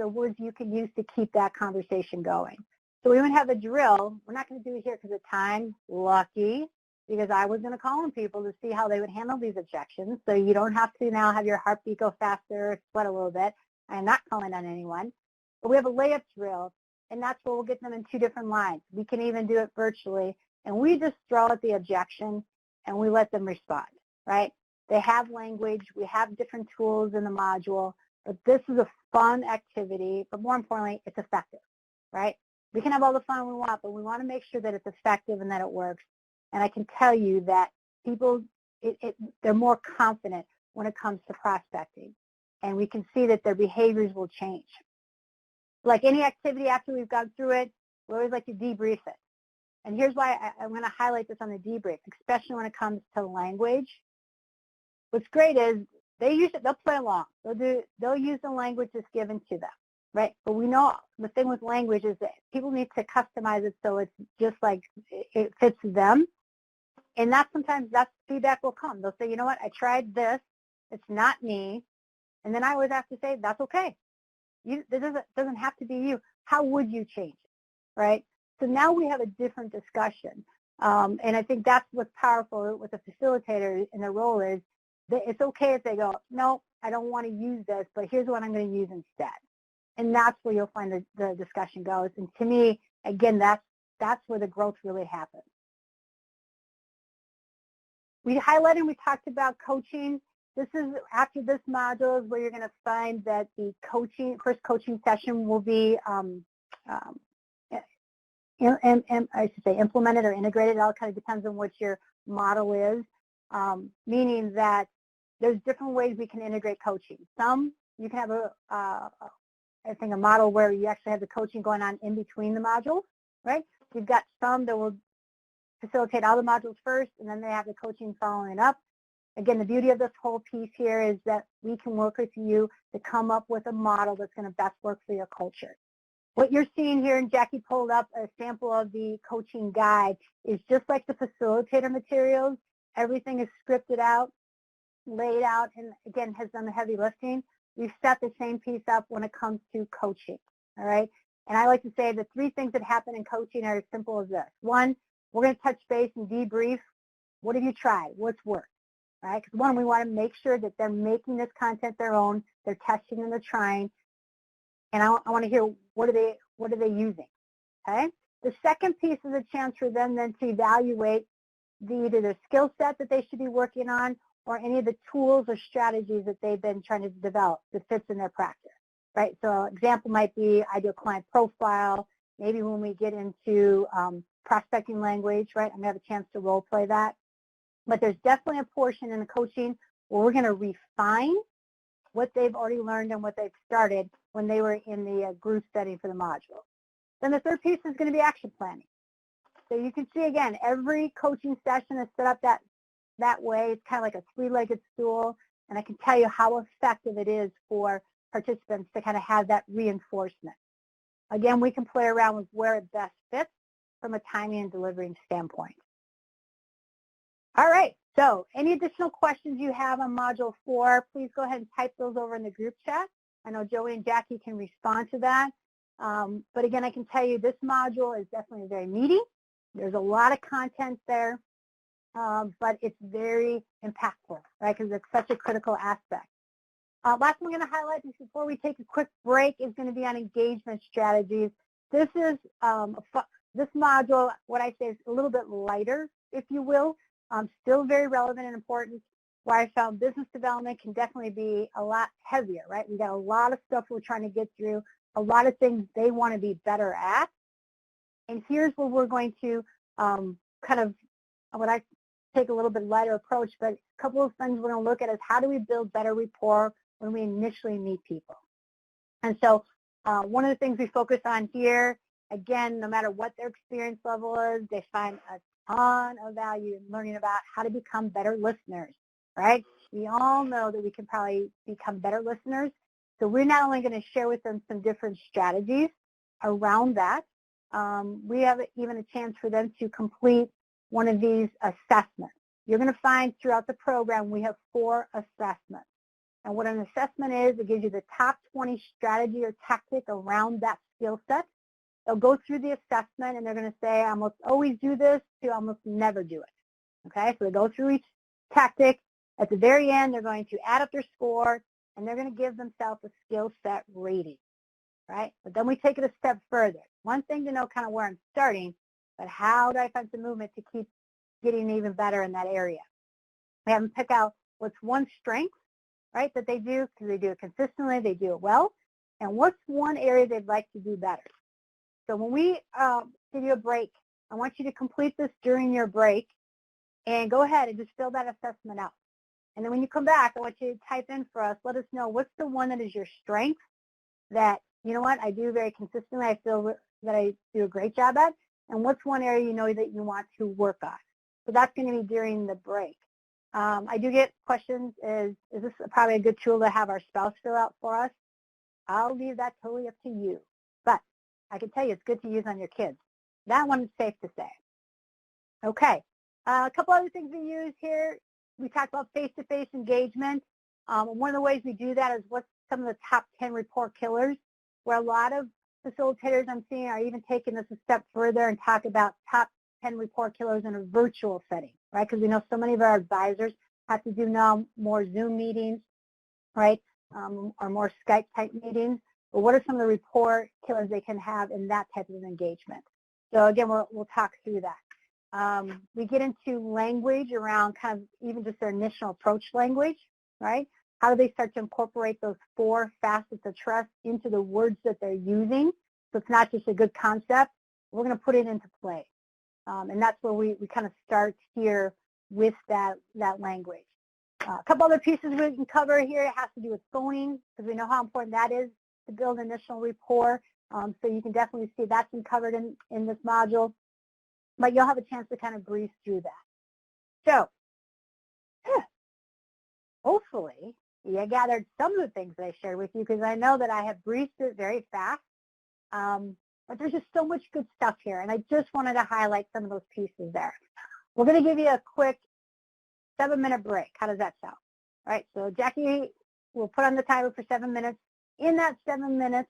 or words you can use to keep that conversation going? So we even have a drill. We're not going to do it here because of time. Lucky, because I was going to call on people to see how they would handle these objections. So you don't have to now have your heartbeat go faster, sweat a little bit. I'm not calling on anyone. But we have a layup drill, and that's where we'll get them in 2 different lines. We can even do it virtually. And we just throw out the objection, and we let them respond, right? They have language. We have different tools in the module. But this is a fun activity. But more importantly, it's effective, right? We can have all the fun we want, but we want to make sure that it's effective and that it works. And I can tell you that people, they're more confident when it comes to prospecting. And we can see that their behaviors will change. Like any activity after we've gone through it, we always like to debrief it. And here's why I'm going to highlight this on the debrief, especially when it comes to language. What's great is they'll play along. They'll use the language that's given to them, right? But we know the thing with language is that people need to customize it so it's just like it fits them. And sometimes that's feedback will come. They'll say, you know what, I tried this. It's not me. And then I always have to say, that's okay. This doesn't have to be you. How would you change it, right? So now we have a different discussion. And I think that's what's powerful with a facilitator in their role is that it's okay if they go, no, I don't want to use this, but here's what I'm going to use instead. And that's where you'll find the discussion goes. And to me, again, that's where the growth really happens. We highlighted, we talked about coaching. This is after this module is where you're going to find that the first coaching session will be implemented or integrated. It all kind of depends on what your model is, meaning that there's different ways we can integrate coaching. Some, you can have a model where you actually have the coaching going on in between the modules, right? You've got some that will facilitate all the modules first, and then they have the coaching following up. Again, the beauty of this whole piece here is that we can work with you to come up with a model that's going to best work for your culture. What you're seeing here, and Jackie pulled up a sample of the coaching guide, is just like the facilitator materials. Everything is scripted out, laid out, and again, has done the heavy lifting. We've set the same piece up when it comes to coaching, all right? And I like to say the 3 things that happen in coaching are as simple as this. 1, we're going to touch base and debrief. What have you tried? What's worked? All right? Because 1, we want to make sure that they're making this content their own. They're testing and they're trying. And I want to hear what are they using? Okay. The second piece is a chance for them then to evaluate either the skill set that they should be working on or any of the tools or strategies that they've been trying to develop that fits in their practice. Right. So an example might be ideal client profile. Maybe when we get into prospecting language, right, I'm going to have a chance to role play that. But there's definitely a portion in the coaching where we're going to refine what they've already learned and what they've started when they were in the group setting for the module. Then the third piece is going to be action planning. So you can see, again, every coaching session is set up that way. It's kind of like a 3-legged stool. and I can tell you how effective it is for participants to kind of have that reinforcement. Again, we can play around with where it best fits from a timing and delivering standpoint. All right, so any additional questions you have on Module 4, please go ahead and type those over in the group chat. I know Joey and Jackie can respond to that. But again, I can tell you this module is definitely very meaty. There's a lot of content there, but it's very impactful, right, because it's such a critical aspect. Last thing I'm going to highlight just before we take a quick break is going to be on engagement strategies. This is this module, what I say is a little bit lighter, if you will, still very relevant and important. Where I found business development can definitely be a lot heavier, right? We got a lot of stuff we're trying to get through, a lot of things they want to be better at. And here's where we're going to kind of, what I take a little bit lighter approach, but a couple of things we're going to look at is how do we build better rapport when we initially meet people. And so one of the things we focus on here, again, no matter what their experience level is, they find a ton of value in learning about how to become better listeners, right? We all know that we can probably become better listeners. So we're not only going to share with them some different strategies around that, we have even a chance for them to complete one of these assessments. You're going to find throughout the program we have 4 assessments. And what an assessment is, it gives you the top 20 strategy or tactic around that skill set. They'll go through the assessment and they're going to say, I almost always do this to almost never do it. Okay, so they go through each tactic. At the very end, they're going to add up their score and they're going to give themselves a skill set rating, right? But then we take it a step further. One thing to know kind of where I'm starting, but how do I find some movement to keep getting even better in that area? We have them pick out what's one strength, right, that they do, because they do it consistently, they do it well, and what's one area they'd like to do better. So when we give you a break, I want you to complete this during your break and go ahead and just fill that assessment out. And then when you come back, I want you to type in for us, let us know what's the one that is your strength that, you know what, I do very consistently, I feel that I do a great job at, and what's one area you know that you want to work on. So that's going to be during the break. I do get questions, is this probably a good tool to have our spouse fill out for us? I'll leave that totally up to you. But I can tell you it's good to use on your kids. That one is safe to say. Okay, a couple other things we use here. We talked about face-to-face engagement. One of the ways we do that is what's some of the top 10 rapport killers, where a lot of facilitators I'm seeing are even taking this a step further and talk about top 10 rapport killers in a virtual setting, right? Because we know so many of our advisors have to do now more Zoom meetings, right, or more Skype type meetings. But what are some of the rapport killers they can have in that type of engagement? So again, we'll talk through that. We get into language around kind of even just their initial approach language, right? How do they start to incorporate those 4 facets of trust into the words that they're using? So it's not just a good concept. We're going to put it into play. And that's where we kind of start here with that language. A couple other pieces we can cover here. It has to do with phoning, because we know how important that is to build initial rapport. So you can definitely see that's been covered in this module. But you'll have a chance to kind of breeze through that. So hopefully you gathered some of the things that I shared with you, because I know that I have breezed it very fast. But there's just so much good stuff here, and I just wanted to highlight some of those pieces there. We're going to give you a quick 7-minute break. How does that sound? All right, so Jackie will put on the timer for 7 minutes. In that 7 minutes,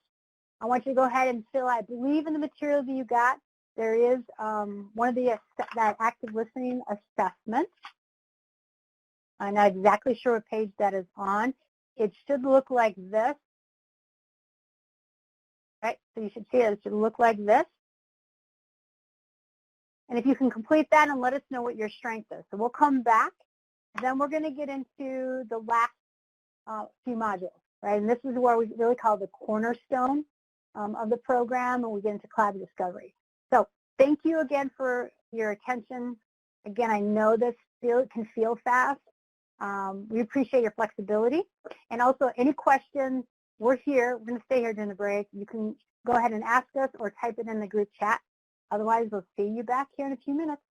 I want you to go ahead and fill, I believe, in the materials that you got. There is one of the that active listening assessment. I'm not exactly sure what page that is on. It should look like this. Right, so you should see it should look like this. And if you can complete that and let us know what your strength is. So we'll come back. Then we're going to get into the last few modules, right? And this is where we really call the cornerstone of the program, and we get into cloud discovery. So thank you again for your attention. Again, I know this can feel fast. We appreciate your flexibility. And also, any questions, we're here. We're going to stay here during the break. You can go ahead and ask us or type it in the group chat. Otherwise, we'll see you back here in a few minutes.